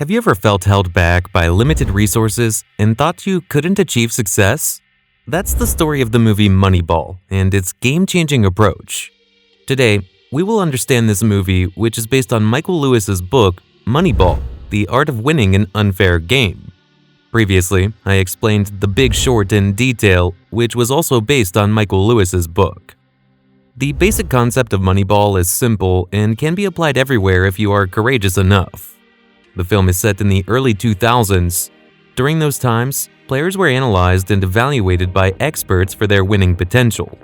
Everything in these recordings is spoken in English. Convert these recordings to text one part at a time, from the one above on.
Have you ever felt held back by limited resources and thought you couldn't achieve success? That's the story of the movie Moneyball and its game-changing approach. Today, we will understand this movie, which is based on Michael Lewis's book, Moneyball, The Art of Winning an Unfair Game. Previously, I explained The Big Short in detail, which was also based on Michael Lewis's book. The basic concept of Moneyball is simple and can be applied everywhere if you are courageous enough. The film is set in the early 2000s. During those times, players were analyzed and evaluated by experts for their winning potential.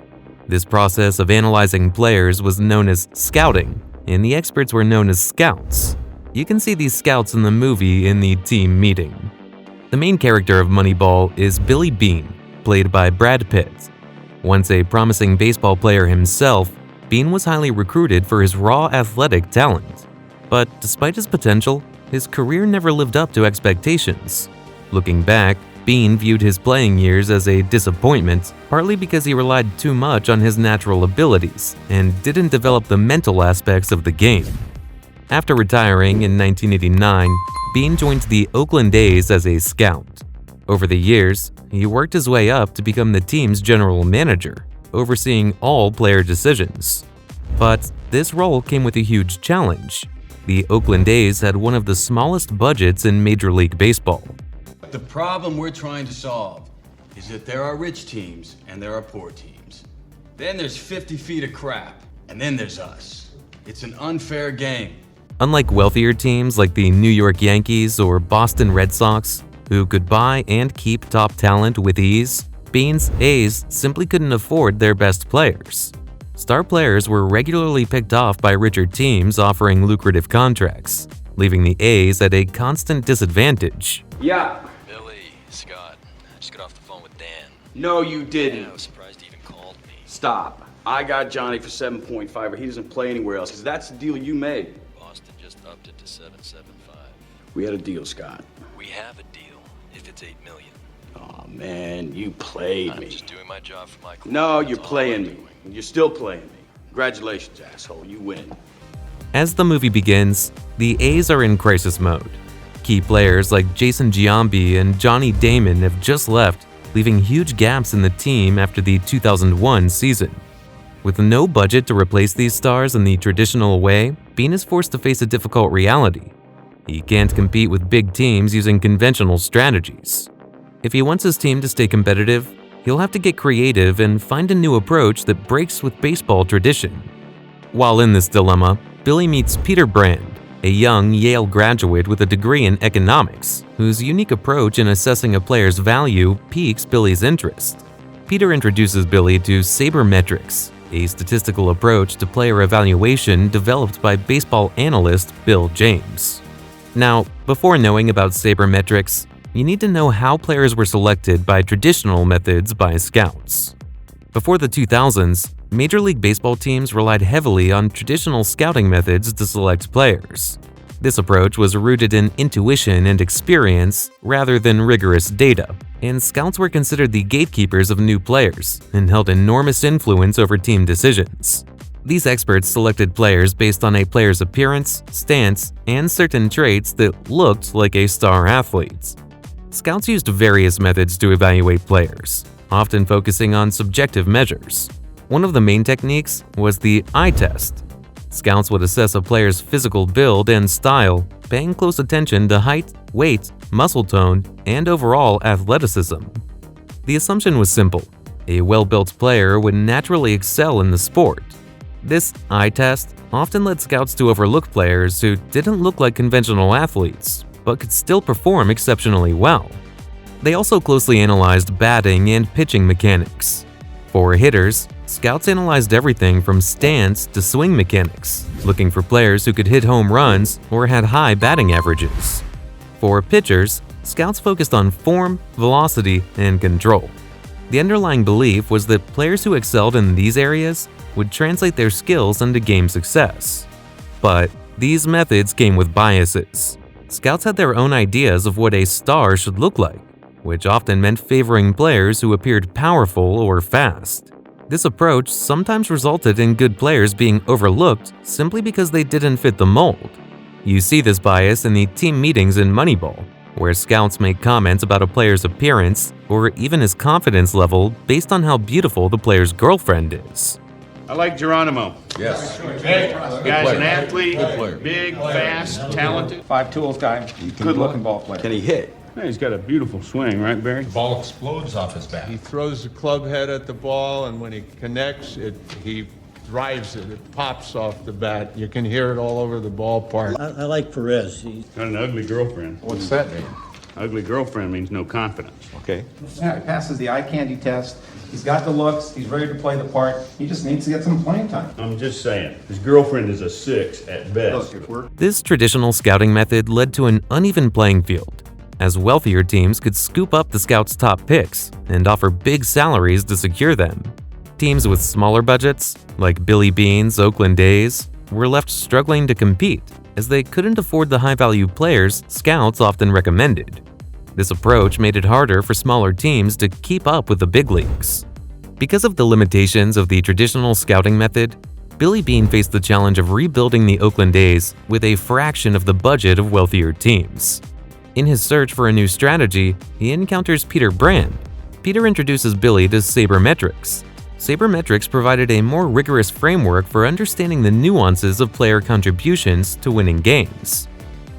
This process of analyzing players was known as scouting, and the experts were known as scouts. You can see these scouts in the movie in the team meeting. The main character of Moneyball is Billy Beane, played by Brad Pitt. Once a promising baseball player himself, Beane was highly recruited for his raw athletic talent. But despite his potential, his career never lived up to expectations. Looking back, Beane viewed his playing years as a disappointment, partly because he relied too much on his natural abilities and didn't develop the mental aspects of the game. After retiring in 1989, Beane joined the Oakland A's as a scout. Over the years, he worked his way up to become the team's general manager, overseeing all player decisions. But this role came with a huge challenge. The Oakland A's had one of the smallest budgets in Major League Baseball. The problem we're trying to solve is that there are rich teams and there are poor teams. Then there's 50 feet of crap, and then there's us. It's an unfair game. Unlike wealthier teams like the New York Yankees or Boston Red Sox, who could buy and keep top talent with ease, Beane's A's simply couldn't afford their best players. Star players were regularly picked off by richer teams offering lucrative contracts, leaving the A's at a constant disadvantage. Yeah. Billy, Scott, I just got off the phone with Dan. No, you didn't. Yeah, I was surprised he even called me. Stop. I got Johnny for 7.5, but he doesn't play anywhere else, because that's the deal you made. Boston just upped it to 7.75. We had a deal, Scott. We have a deal if it's $8 million. Oh, man, you played I'm me. just doing my job for my client. No, That's you're all playing I'm me. doing. You're still playing me. Congratulations, asshole. You win. As the movie begins, the A's are in crisis mode. Key players like Jason Giambi and Johnny Damon have just left, leaving huge gaps in the team after the 2001 season. With no budget to replace these stars in the traditional way, Beane is forced to face a difficult reality. He can't compete with big teams using conventional strategies. If he wants his team to stay competitive, he'll have to get creative and find a new approach that breaks with baseball tradition. While in this dilemma, Billy meets Peter Brand, a young Yale graduate with a degree in economics, whose unique approach in assessing a player's value piques Billy's interest. Peter introduces Billy to sabermetrics, a statistical approach to player evaluation developed by baseball analyst Bill James. Now, before knowing about sabermetrics, you need to know how players were selected by traditional methods by scouts. Before the 2000s, Major League Baseball teams relied heavily on traditional scouting methods to select players. This approach was rooted in intuition and experience rather than rigorous data, and scouts were considered the gatekeepers of new players and held enormous influence over team decisions. These experts selected players based on a player's appearance, stance, and certain traits that looked like a star athlete. Scouts used various methods to evaluate players, often focusing on subjective measures. One of the main techniques was the eye test. Scouts would assess a player's physical build and style, paying close attention to height, weight, muscle tone, and overall athleticism. The assumption was simple: a well-built player would naturally excel in the sport. This eye test often led scouts to overlook players who didn't look like conventional athletes, but could still perform exceptionally well. They also closely analyzed batting and pitching mechanics. For hitters, scouts analyzed everything from stance to swing mechanics, looking for players who could hit home runs or had high batting averages. For pitchers, scouts focused on form, velocity, and control. The underlying belief was that players who excelled in these areas would translate their skills into game success. But these methods came with biases. Scouts had their own ideas of what a star should look like, which often meant favoring players who appeared powerful or fast. This approach sometimes resulted in good players being overlooked simply because they didn't fit the mold. You see this bias in the team meetings in Moneyball, where scouts make comments about a player's appearance or even his confidence level based on how beautiful the player's girlfriend is. I like Geronimo. Yes. Guy's an athlete, player. big, fast, talented. Five tools guy, good-looking ball player. Can he hit? Yeah, he's got a beautiful swing, right, Barry? The ball explodes off his bat. He throws the club head at the ball, and when he connects, he drives it. It pops off the bat. You can hear it all over the ballpark. I like Perez. Got an ugly girlfriend. What's that mean? Ugly girlfriend means no confidence. Okay. Yeah, he passes the eye candy test. He's got the looks. He's ready to play the part. He just needs to get some playing time. I'm just saying, his girlfriend is a 6 at best. Look, if we're This traditional scouting method led to an uneven playing field, as wealthier teams could scoop up the scouts' top picks and offer big salaries to secure them. Teams with smaller budgets, like Billy Beane's Oakland A's, were left struggling to compete as they couldn't afford the high-value players scouts often recommended. This approach made it harder for smaller teams to keep up with the big leagues. Because of the limitations of the traditional scouting method, Billy Beane faced the challenge of rebuilding the Oakland A's with a fraction of the budget of wealthier teams. In his search for a new strategy, he encounters Peter Brand. Peter introduces Billy to sabermetrics. Sabermetrics provided a more rigorous framework for understanding the nuances of player contributions to winning games.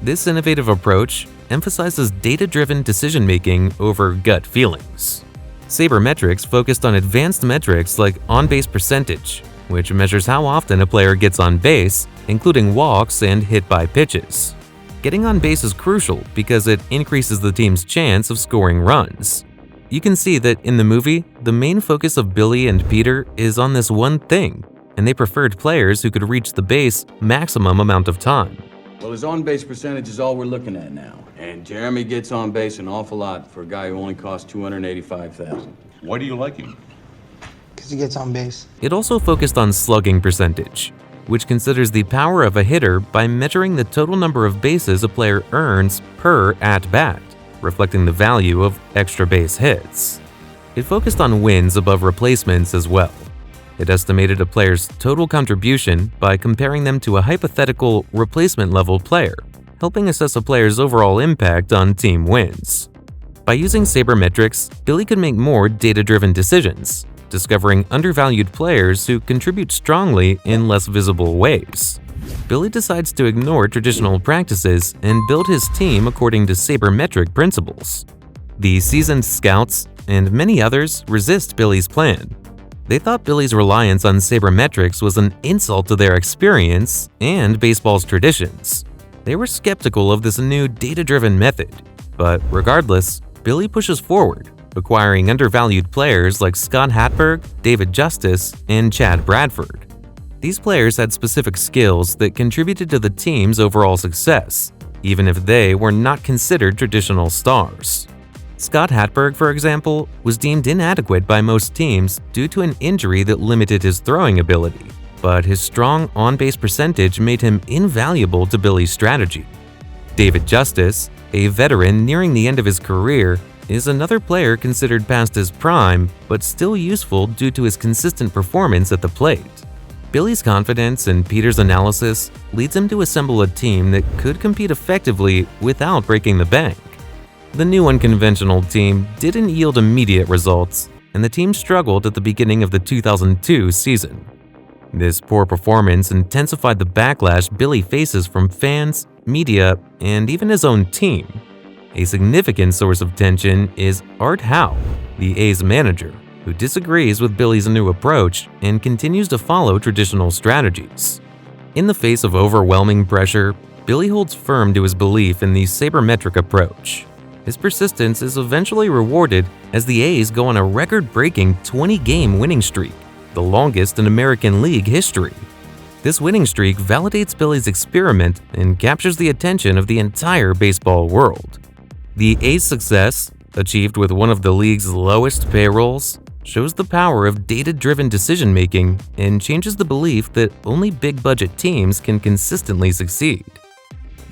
This innovative approach emphasizes data-driven decision-making over gut feelings. Sabermetrics focused on advanced metrics like on-base percentage, which measures how often a player gets on base, including walks and hit-by pitches. Getting on base is crucial because it increases the team's chance of scoring runs. You can see that in the movie, the main focus of Billy and Peter is on this one thing, and they preferred players who could reach the base maximum amount of time. Well, his on-base percentage is all we're looking at now. And Jeremy gets on base an awful lot for a guy who only costs $285,000. Why do you like him? Because he gets on base. It also focused on slugging percentage, which considers the power of a hitter by measuring the total number of bases a player earns per at-bat, reflecting the value of extra base hits. It focused on wins above replacements as well. It estimated a player's total contribution by comparing them to a hypothetical replacement-level player, helping assess a player's overall impact on team wins. By using sabermetrics, Billy could make more data-driven decisions, discovering undervalued players who contribute strongly in less visible ways. Billy decides to ignore traditional practices and build his team according to sabermetric principles. The seasoned scouts and many others resist Billy's plan. They thought Billy's reliance on sabermetrics was an insult to their experience and baseball's traditions. They were skeptical of this new data-driven method, but regardless, Billy pushes forward, acquiring undervalued players like Scott Hatberg, David Justice, and Chad Bradford. These players had specific skills that contributed to the team's overall success, even if they were not considered traditional stars. Scott Hatberg, for example, was deemed inadequate by most teams due to an injury that limited his throwing ability, but his strong on-base percentage made him invaluable to Billy's strategy. David Justice, a veteran nearing the end of his career, is another player considered past his prime, but still useful due to his consistent performance at the plate. Billy's confidence in Peter's analysis leads him to assemble a team that could compete effectively without breaking the bank. The new unconventional team didn't yield immediate results, and the team struggled at the beginning of the 2002 season. This poor performance intensified the backlash Billy faces from fans, media, and even his own team. A significant source of tension is Art Howe, the A's manager, who disagrees with Billy's new approach and continues to follow traditional strategies. In the face of overwhelming pressure, Billy holds firm to his belief in the sabermetric approach. His persistence is eventually rewarded as the A's go on a record-breaking 20-game winning streak, the longest in American League history. This winning streak validates Billy's experiment and captures the attention of the entire baseball world. The A's success, achieved with one of the league's lowest payrolls, shows the power of data-driven decision-making and changes the belief that only big-budget teams can consistently succeed.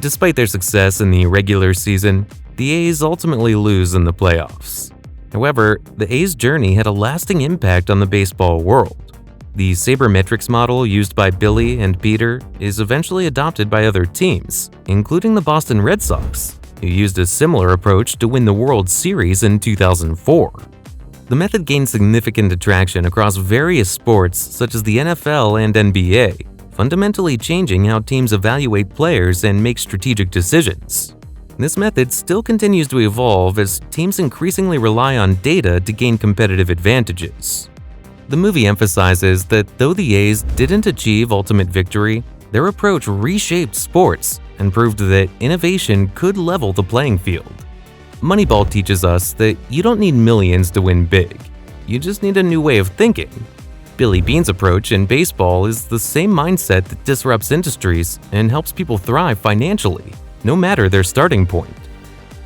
Despite their success in the regular season, the A's ultimately lose in the playoffs. However, the A's journey had a lasting impact on the baseball world. The sabermetrics model used by Billy and Peter is eventually adopted by other teams, including the Boston Red Sox, who used a similar approach to win the World Series in 2004. The method gained significant attraction across various sports such as the NFL and NBA, fundamentally changing how teams evaluate players and make strategic decisions. This method still continues to evolve as teams increasingly rely on data to gain competitive advantages. The movie emphasizes that though the A's didn't achieve ultimate victory, their approach reshaped sports and proved that innovation could level the playing field. Moneyball teaches us that you don't need millions to win big. You just need a new way of thinking. Billy Beane's approach in baseball is the same mindset that disrupts industries and helps people thrive financially, no matter their starting point.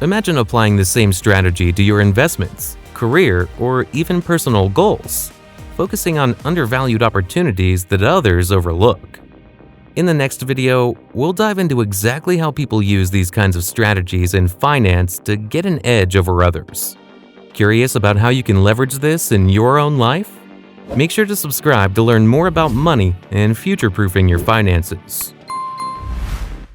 Imagine applying the same strategy to your investments, career, or even personal goals, focusing on undervalued opportunities that others overlook. In the next video, we'll dive into exactly how people use these kinds of strategies in finance to get an edge over others. Curious about how you can leverage this in your own life? Make sure to subscribe to learn more about money and future-proofing your finances.